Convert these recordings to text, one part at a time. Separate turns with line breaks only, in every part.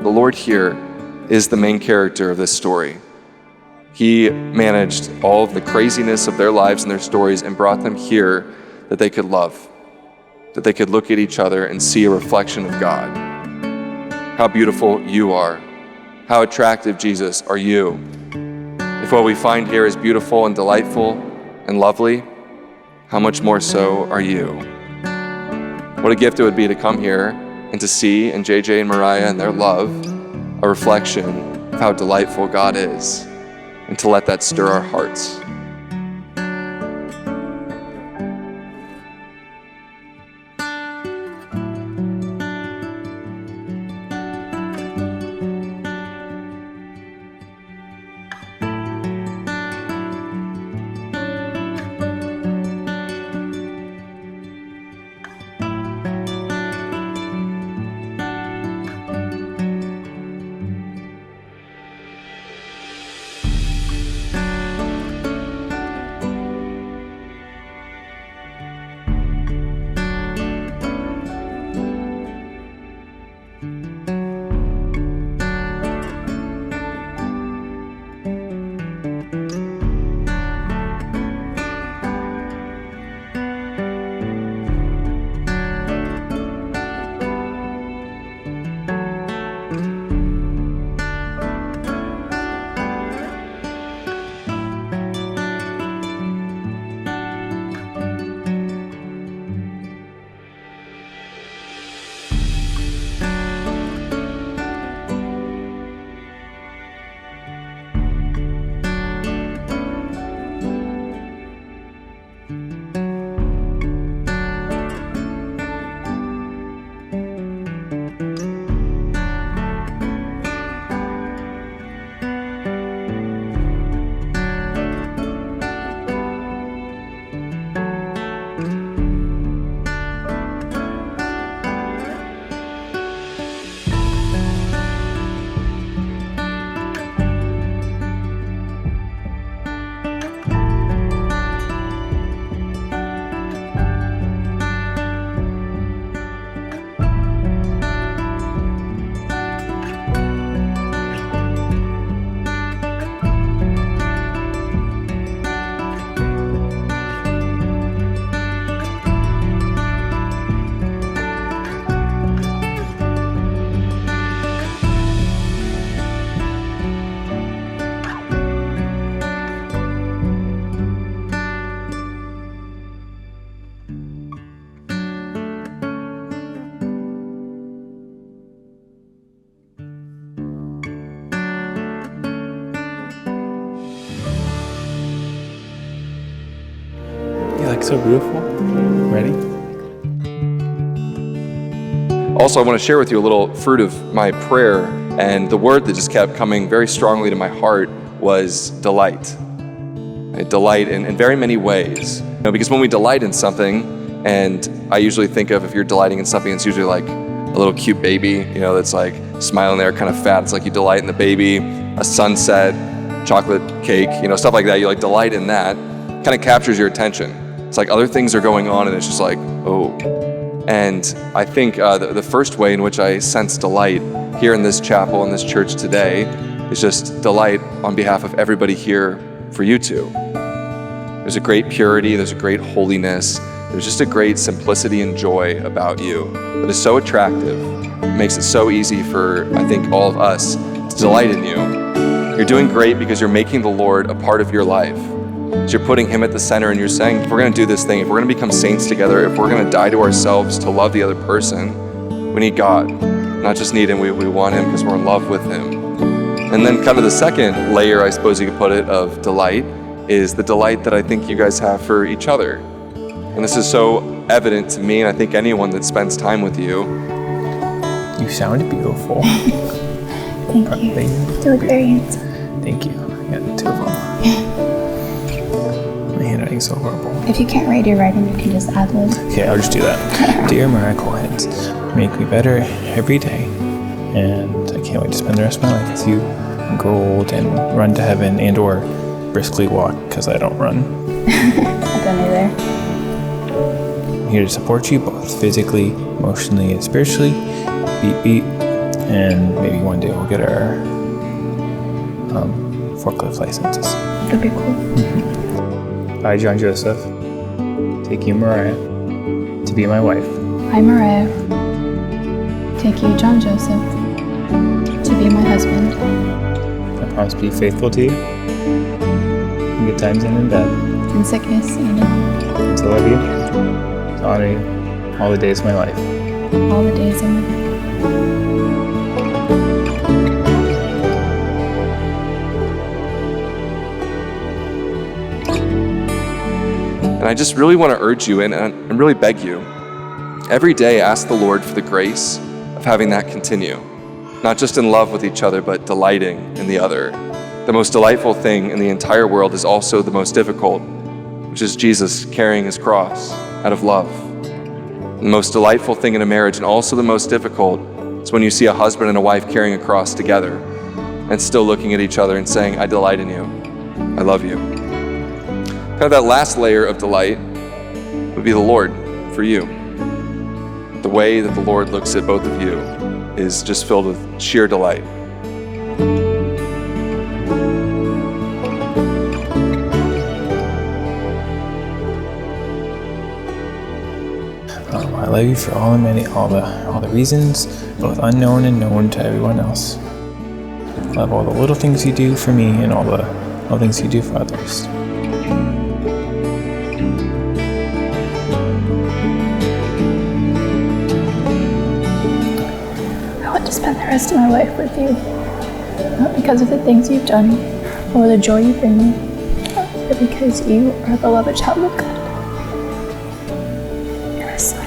the Lord here is the main character of this story. He managed all of the craziness of their lives and their stories and brought them here that they could love, that they could look at each other and see a reflection of God. How beautiful you are. How attractive, Jesus, are you. If what we find here is beautiful and delightful and lovely, how much more so are you? What a gift it would be to come here and to see in JJ and Mariah and their love a reflection of how delightful God is, and to let that stir our hearts.
So beautiful. Ready?
Also, I want to share with you a little fruit of my prayer, and the word that just kept coming very strongly to my heart was delight. I delight in very many ways. Because when we delight in something, and I usually think of if you're delighting in something, it's usually like a little cute baby, that's like smiling there, kind of fat. It's like you delight in the baby, a sunset, chocolate cake, stuff like that. You like delight in that. Kind of captures your attention. It's like other things are going on and it's just like, oh. And I think the first way in which I sense delight here in this chapel, in this church today, is just delight on behalf of everybody here for you two. There's a great purity, there's a great holiness, there's just a great simplicity and joy about you that is so attractive. It makes it so easy for, I think, all of us to delight in you. You're doing great because you're making the Lord a part of your life. So you're putting him at the center and you're saying, if we're going to do this thing, if we're going to become saints together, if we're going to die to ourselves to love the other person, we need God. Not just need him, we want him because we're in love with him. And then kind of the second layer, I suppose you could put it, of delight is the delight that I think you guys have for each other. And this is so evident to me, and I think anyone that spends time with you.
You sound beautiful.
Thank you. You look very handsome.
Thank you. I got two of them. My handwriting is so horrible.
If you can't write your writing, you can just ad-lib.
Okay, I'll just do that. Dear Miracle Hintz, make me better every day. And I can't wait to spend the rest of my life with you and grow old and run to heaven and or briskly walk, because I don't run.
I don't either.
I'm here to support you both physically, emotionally, and spiritually. Beep, beep. And maybe one day we'll get our forklift licenses.
That'd be cool.
I, John Joseph, take you, Mariah, to be my wife.
I, Mariah, take you, John Joseph, to be my husband.
I promise to be faithful to you in good times and in bad.
In sickness and in health.
And to love you, to honor you all the days of my life.
All the days of my life.
And I just really want to urge you and really beg you, every day ask the Lord for the grace of having that continue. Not just in love with each other, but delighting in the other. The most delightful thing in the entire world is also the most difficult, which is Jesus carrying his cross out of love. The most delightful thing in a marriage and also the most difficult is when you see a husband and a wife carrying a cross together and still looking at each other and saying, I delight in you. I love you. Kind of that last layer of delight would be the Lord for you. The way that the Lord looks at both of you is just filled with sheer delight.
I love you for all the reasons, both unknown and known to everyone else. I love all the little things you do for me and all the things you do for others.
I want to spend the rest of my life with you. Not because of the things you've done or the joy you bring me, but because you are a beloved child of God. You're a son.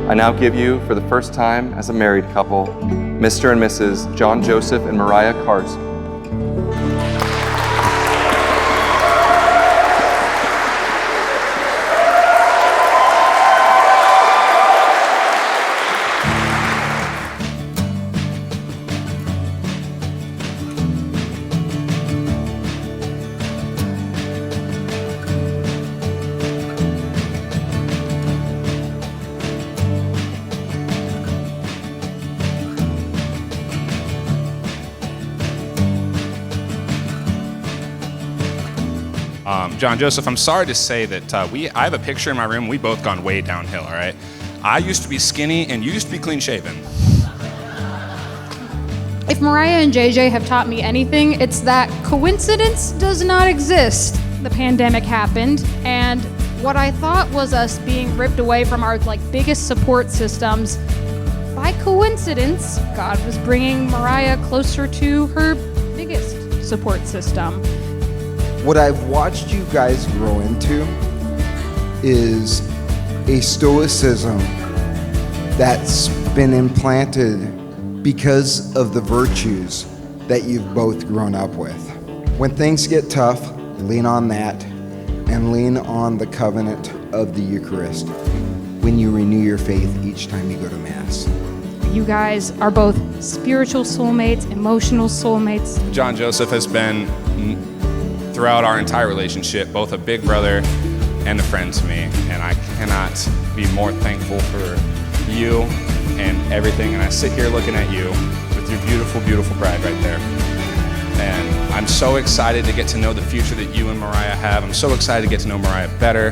I now give you, for the first time as a married couple, Mr. and Mrs. John Joseph and Mariah Karsk.
John Joseph, I'm sorry to say that I have a picture in my room. We've both gone way downhill, all right? I used to be skinny and you used to be clean shaven.
If Mariah and JJ have taught me anything, it's that coincidence does not exist. The pandemic happened, and what I thought was us being ripped away from our biggest support systems, by coincidence, God was bringing Mariah closer to her biggest support system.
What I've watched you guys grow into is a stoicism that's been implanted because of the virtues that you've both grown up with. When things get tough, lean on that and lean on the covenant of the Eucharist when you renew your faith each time you go to Mass.
You guys are both spiritual soulmates, emotional soulmates.
John Joseph has been, throughout our entire relationship, both a big brother and a friend to me, and I cannot be more thankful for you and everything. And I sit here looking at you with your beautiful, beautiful bride right there. And I'm so excited to get to know the future that you and Mariah have. I'm so excited to get to know Mariah better.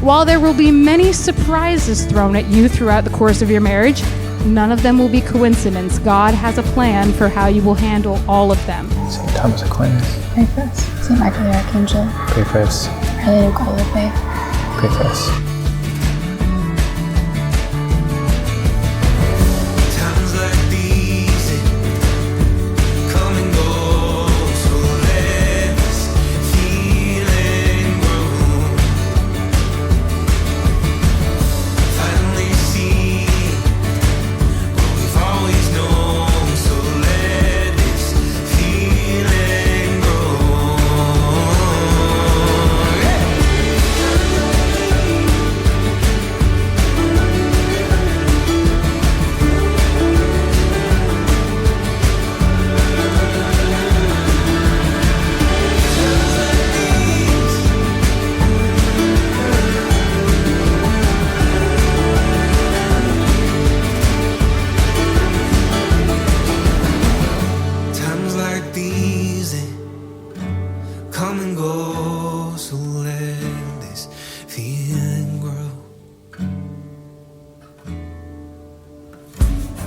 While there will be many surprises thrown at you throughout the course of your marriage, none of them will be coincidence. God has a plan for how you will handle all of them.
St. Thomas Aquinas,
Pray for us. St. Michael the Archangel.
pray for us.
Our Lady of Guadalupe.
Pray for us.
Times like these, it come and go, so let this feeling grow. Finally see what we've always known, so let this feeling grow. Yeah.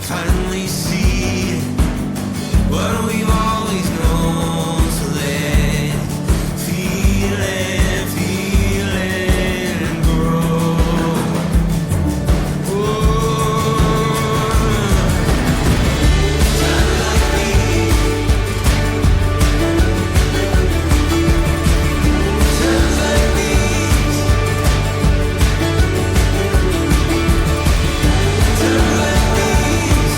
finally see what we've always known. So let feel and grow. Oh, times like these, times like these, times like these.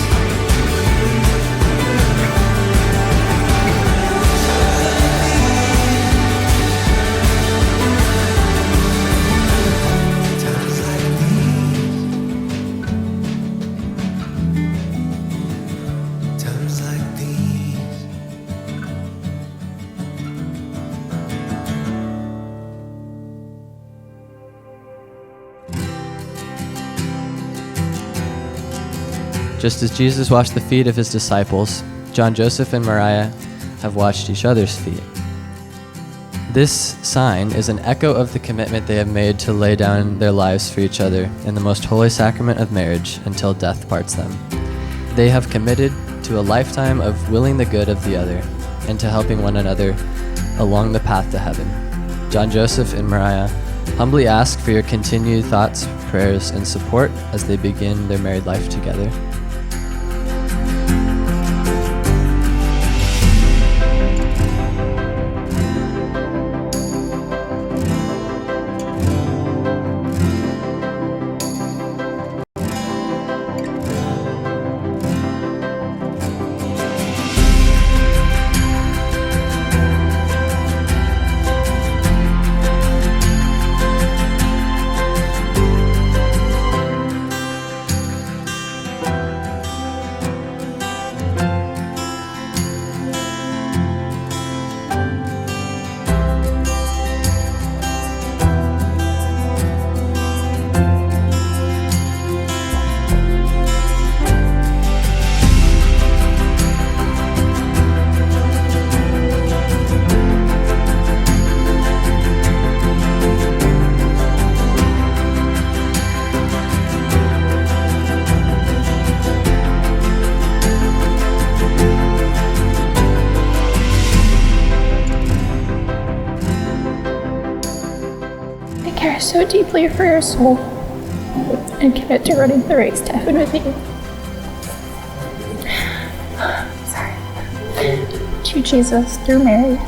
Times like these, times like these.
Just as Jesus washed the feet of his disciples, John Joseph and Mariah have washed each other's feet. This sign is an echo of the commitment they have made to lay down their lives for each other in the most holy sacrament of marriage until death parts them. They have committed to a lifetime of willing the good of the other and to helping one another along the path to heaven. John Joseph and Mariah humbly ask for your continued thoughts, prayers, and support as they begin their married life together.
I care so deeply for your soul and commit to running the race to heaven with you. Sorry. To Jesus, through Mary,